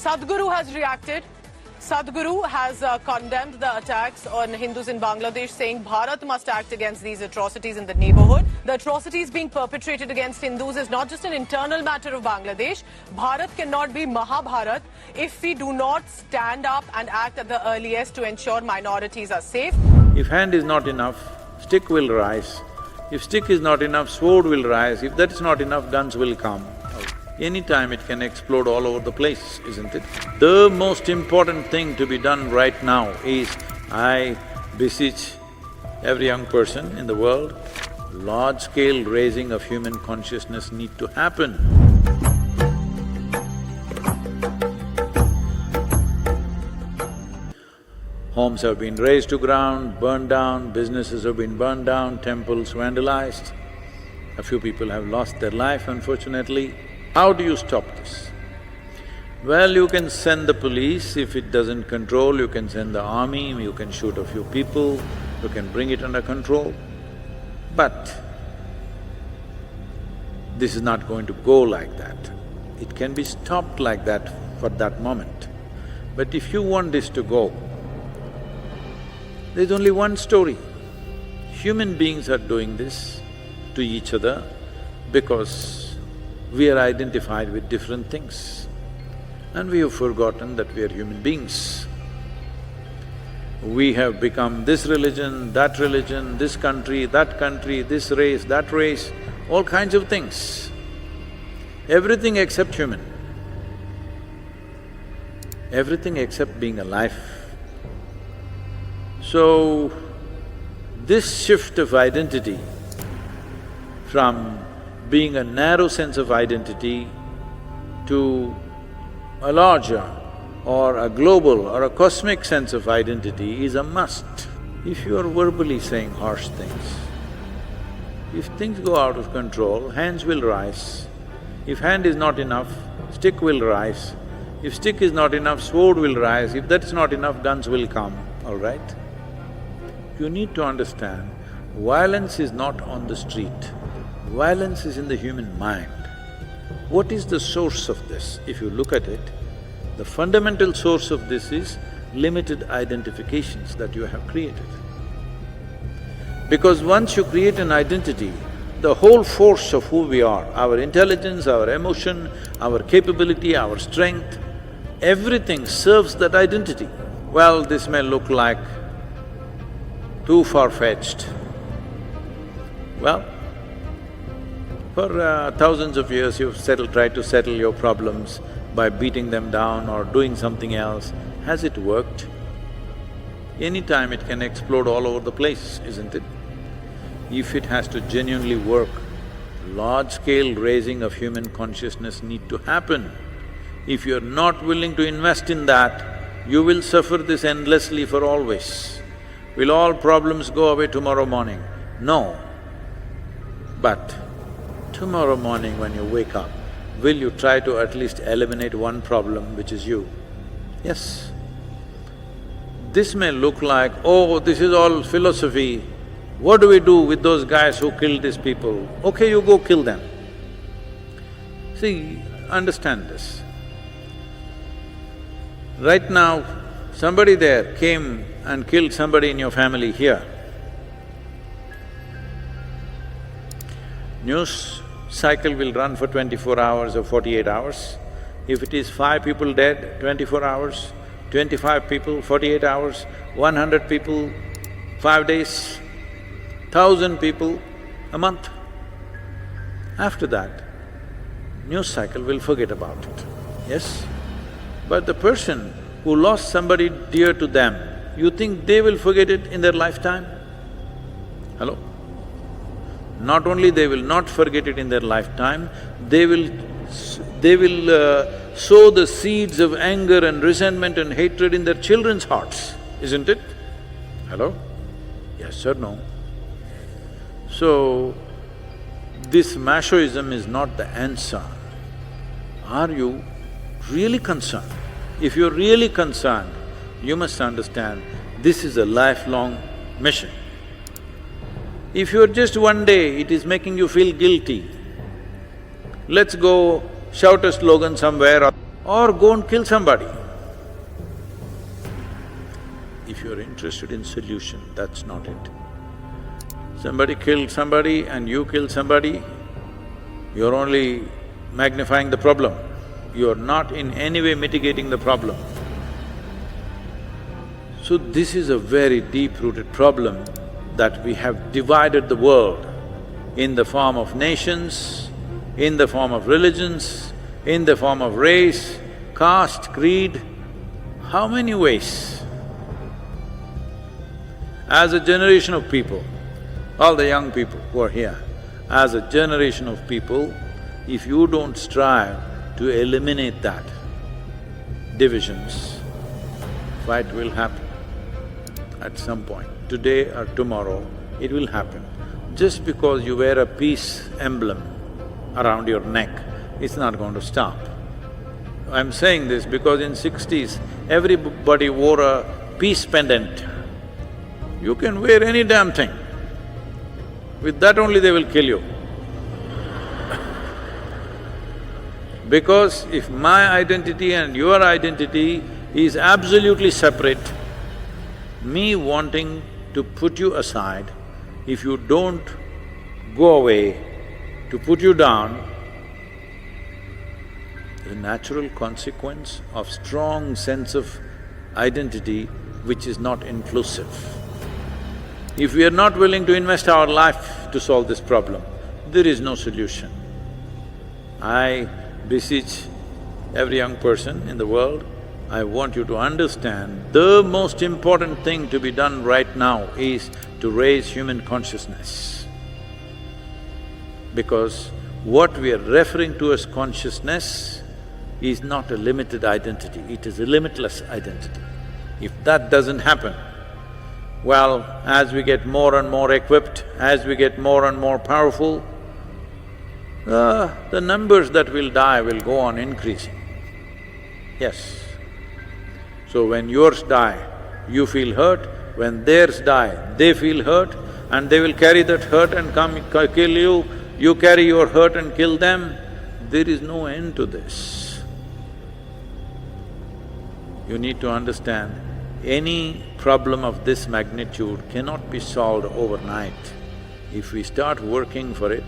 Sadhguru has reacted. Sadhguru has condemned the attacks on Hindus in Bangladesh, saying Bharat must act against these atrocities in the neighborhood. The atrocities being perpetrated against Hindus is not just an internal matter of Bangladesh. Bharat cannot be Mahabharat if we do not stand up and act at the earliest to ensure minorities are safe. If hand is not enough, stick will rise. If stick is not enough, sword will rise. If that is not enough, guns will come. Anytime it can explode all over the place, isn't it? The most important thing to be done right now is, I beseech every young person in the world, large-scale raising of human consciousness need to happen. Homes have been razed to ground, burned down, businesses have been burned down, temples vandalized. A few people have lost their life, unfortunately. How do you stop this? Well, you can send the police. If it doesn't control, you can send the army, you can shoot a few people, you can bring it under control. But this is not going to go like that. It can be stopped like that for that moment. But if you want this to go, there's only one story. Human beings are doing this to each other because we are identified with different things and we have forgotten that we are human beings. We have become this religion, this country, this race, that race, all kinds of things. Everything except human. Everything except being alive. So, this shift of identity from being a narrow sense of identity to a larger or a global or a cosmic sense of identity is a must. If you are verbally saying harsh things, if things go out of control, hands will rise. If hand is not enough, stick will rise. If stick is not enough, sword will rise. If that's not enough, guns will come, all right? You need to understand, violence is not on the street. Violence is in the human mind. What is the source of this? If you look at it, the fundamental source of this is limited identifications that you have created. Because once you create an identity, the whole force of who we are, our intelligence, our emotion, our capability, our strength, everything serves that identity. Well, this may look like too far-fetched. Well, for thousands of years you've tried to settle your problems by beating them down or doing something else. Has it worked? Anytime it can explode all over the place, isn't it? If it has to genuinely work, large-scale raising of human consciousness need to happen. If you're not willing to invest in that, you will suffer this endlessly for always. Will all problems go away tomorrow morning? No. But tomorrow morning when you wake up, will you try to at least eliminate one problem, which is you? Yes. This may look like, oh, this is all philosophy. What do we do with those guys who killed these people? Okay, you go kill them. See, understand this. Right now, somebody there came and killed somebody in your family here. News cycle will run for 24 hours or 48 hours. If it is 5 people dead, 24 hours, 25 people, 48 hours, 100 people, 5 days, 1,000 people, a month. After that, news cycle will forget about it, yes? But the person who lost somebody dear to them, you think they will forget it in their lifetime? Hello? Not only they will not forget it in their lifetime, they will sow the seeds of anger and resentment and hatred in their children's hearts, isn't it? Hello? Yes or no? So, this machoism is not the answer. Are you really concerned? If you're really concerned, you must understand this is a lifelong mission. If you're just one day, it is making you feel guilty. Let's go shout a slogan somewhere or or go and kill somebody. If you're interested in solution, that's not it. Somebody killed somebody and you killed somebody, you're only magnifying the problem. You're not in any way mitigating the problem. So this is a very deep-rooted problem that we have divided the world in the form of nations, in the form of religions, in the form of race, caste, creed, how many ways? As a generation of people, all the young people who are here, as a generation of people, if you don't strive to eliminate that divisions, fight will happen at some point. Today or tomorrow, it will happen. Just because you wear a peace emblem around your neck, it's not going to stop. I'm saying this because in 60s, everybody wore a peace pendant. You can wear any damn thing. With that only they will kill you. Because if my identity and your identity is absolutely separate, me wanting to put you aside, if you don't go away to put you down, the natural consequence of strong sense of identity which is not inclusive. If we are not willing to invest our life to solve this problem, there is no solution. I beseech every young person in the world, I want you to understand the most important thing to be done right now is to raise human consciousness. Because what we are referring to as consciousness is not a limited identity, it is a limitless identity. If that doesn't happen, well, as we get more and more equipped, as we get more and more powerful, the numbers that will die will go on increasing. Yes. So when yours die, you feel hurt, when theirs die, they feel hurt, and they will carry that hurt and come kill you, you carry your hurt and kill them. There is no end to this. You need to understand, any problem of this magnitude cannot be solved overnight. If we start working for it,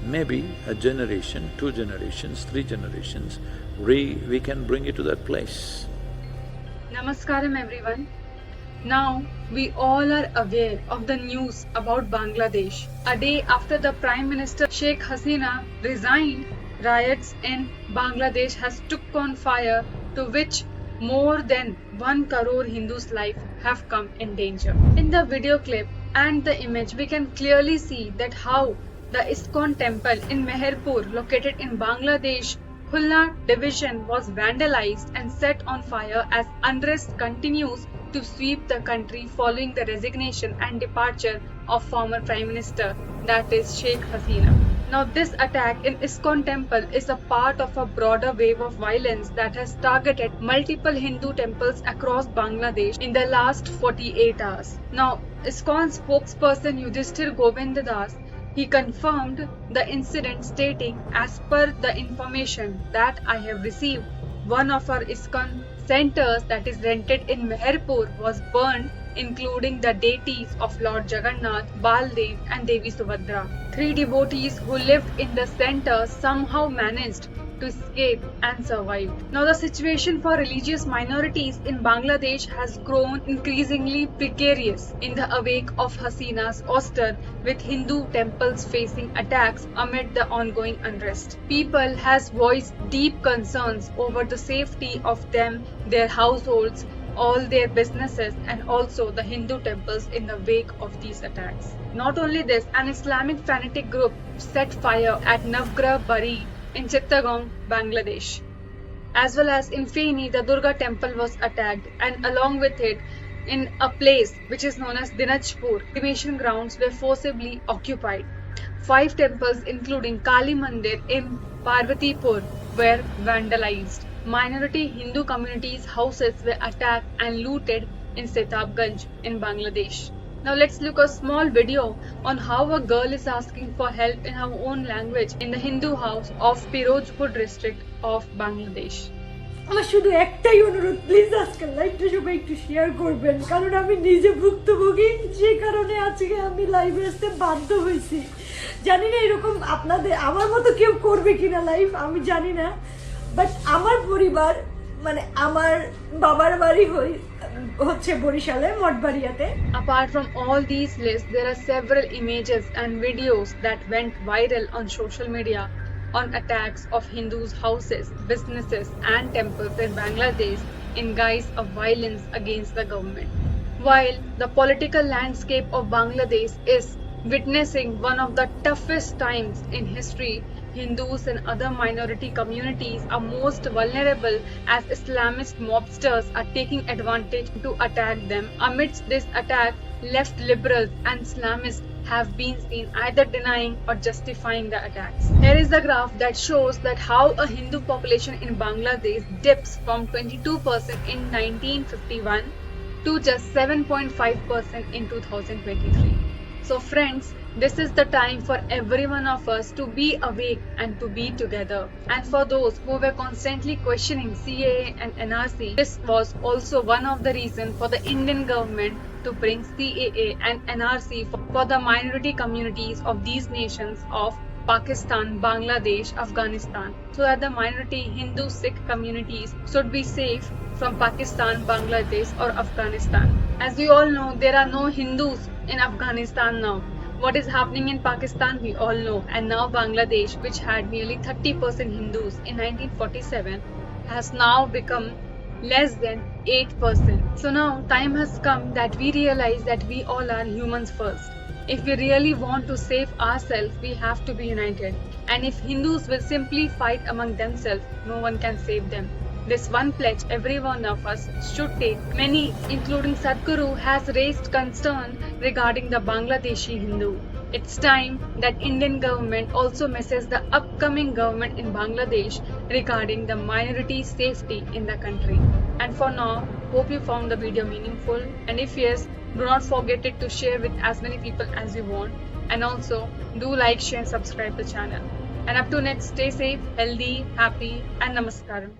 maybe a generation, 2 generations, 3 generations, we can bring it to that place. Namaskaram everyone. Now, we all are aware of the news about Bangladesh. A day after the Prime Minister Sheikh Hasina resigned, riots in Bangladesh has took on fire, to which more than 1 crore Hindus' life have come in danger. In the video clip and the image, we can clearly see that how the ISKCON temple in Meherpur, located in Bangladesh, Fulthala division was vandalized and set on fire as unrest continues to sweep the country following the resignation and departure of former Prime Minister, that is Sheikh Hasina. Now this attack in ISKCON temple is a part of a broader wave of violence that has targeted multiple Hindu temples across Bangladesh in the last 48 hours. Now ISKCON spokesperson Yudhishthir Govindadas, he confirmed the incident, stating, as per the information that I have received, one of our ISKCON centers that is rented in Meherpur was burned, including the deities of Lord Jagannath, Baldev and Devi Subhadra. 3 devotees who lived in the center somehow managed to escape and survived. Now the situation for religious minorities in Bangladesh has grown increasingly precarious in the wake of Hasina's ouster, with Hindu temples facing attacks amid the ongoing unrest. People has voiced deep concerns over the safety of them, their households, all their businesses and also the Hindu temples in the wake of these attacks. Not only this, an Islamic fanatic group set fire at Navgrah Bari in Setabganj, Bangladesh. As well as in Feni, the Durga Temple was attacked, and along with it, in a place which is known as Dinajpur, cremation grounds were forcibly occupied. 5 temples including Kali Mandir in Parbatipur were vandalized. Minority Hindu communities' houses were attacked and looted in Setabganj in Bangladesh. Now let's look a small video on how a girl is asking for help in her own language in the Hindu house of Pirojpur district of Bangladesh. আমার শুধু একটাই অনুরোধ, please আজকে লাইভটা সবাই একটু share করবেন, কারণ আমি নিজে ভুক্তভোগী, যে কারণে আজকে আমি লাইভে আসতে বাধ্য হয়েছি। জানি না এরকম আপনাদের আমার মতো কেউ করবে কিনা লাইভ, আমি জানি না, বাট আমার পরিবার মানে আমার বাবার বাড়ি হচ্ছে বরিশালে মঠবাড়িয়াতে। Apart from all these lists, there are several images and videos that went viral on social media on attacks of Hindus' houses, businesses and temples in Bangladesh in guise of violence against the government. While the political landscape of Bangladesh is witnessing one of the toughest times in history, Hindus and other minority communities are most vulnerable as Islamist mobsters are taking advantage to attack them. Amidst this attack, left liberals and Islamists have been seen either denying or justifying the attacks. Here is the graph that shows that how a Hindu population in Bangladesh dips from 22% in 1951 to just 7.5% in 2023. So friends, this is the time for every one of us to be awake and to be together. And for those who were constantly questioning CAA and NRC, this was also one of the reasons for the Indian government to bring CAA and NRC for the minority communities of these nations of Pakistan, Bangladesh, Afghanistan, so that the minority Hindu Sikh communities should be safe from Pakistan, Bangladesh or Afghanistan. As we all know, there are no Hindus in Afghanistan now. What is happening in Pakistan, we all know. And now Bangladesh, which had nearly 30% Hindus in 1947, has now become less than 8%. So now time has come that we realize that we all are humans first. If we really want to save ourselves, we have to be united. And if Hindus will simply fight among themselves, no one can save them. This one pledge every one of us should take. Many, including Sadhguru, has raised concern regarding the Bangladeshi Hindu. It's time that Indian government also messes the upcoming government in Bangladesh regarding the minority safety in the country. And for now, hope you found the video meaningful. And if yes, do not forget it to share with as many people as you want. And also, do like, share and subscribe the channel. And up to next, stay safe, healthy, happy and namaskaram.